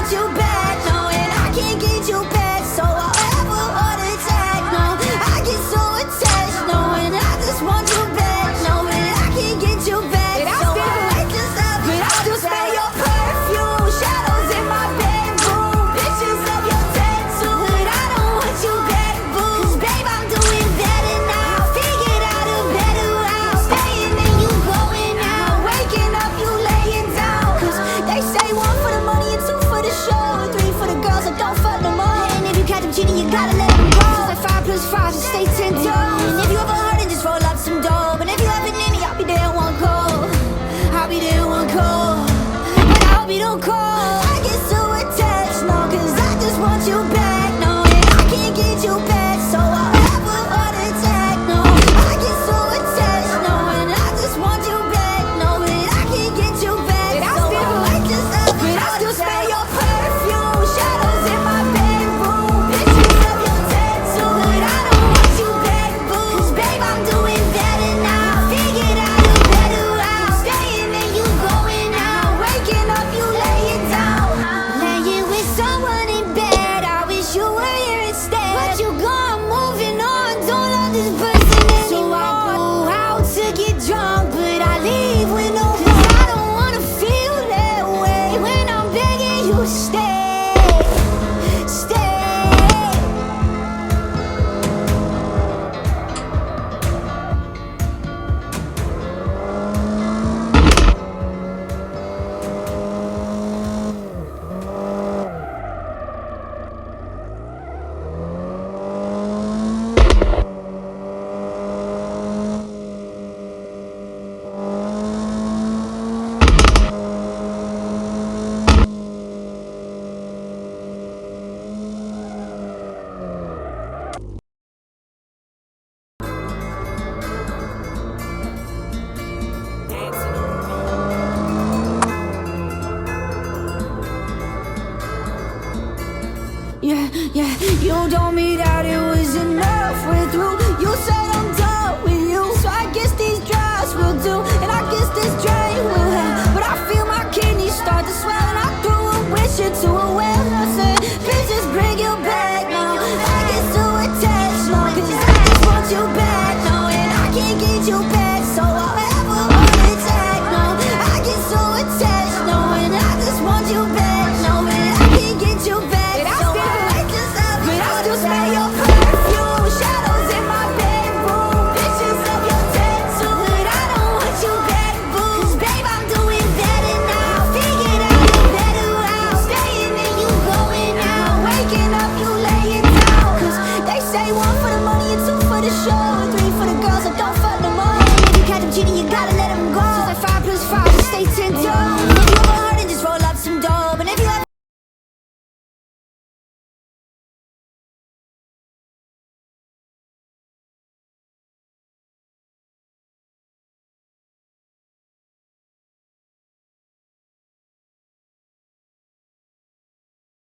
want you back, no, and I can't get you back, so I'll ever heart attack, no. I get so attached, no, and I just want you back, no, and I can't get you back, so I wake this up, but I still smell your perfume, shadows in my bedroom, pictures of your tattoo, but I don't want you back, boo, 'cause babe, I'm doing better now, figured out a better route, staying in you going out, waking up you laying down, 'cause they say one for the money and two for the show, and three for the girls that don't fuck no more, and if you catch them cheating you gotta let them go, it's like 5 + 5 just stay 10 toes, and if you ever heard it just roll up some dope, and if you ever need me I'll be there in one call, I'll be there in one call, but I hope you don't call. I get so attached, no, 'cause I just want you back, no, and I can't get you back, so I'll have a heart attack, no. I get so attached, no, and I just want you back, no, and I can't get you back, so I wake this up, but I still smell your perfume, shadows in my bedroom, pictures of your tattoo, but I don't want you back, boo, 'cause babe, I'm doing better now, figured out a better route, staying in you going out, waking up you laying down, laying with someone in bed, I wish you were here instead, but you gone, moving on, don't love this person anymore, so I go out to get drunk, but I leave with no, 'cause I don't wanna feel that way when I'm begging you to stay, stay. Yeah, you told me that it was enough, we're through. You said I'm done with you, so I guess these drives will do, and I guess this drain will help. But I feel my kidneys start to swell, and I threw a wish or two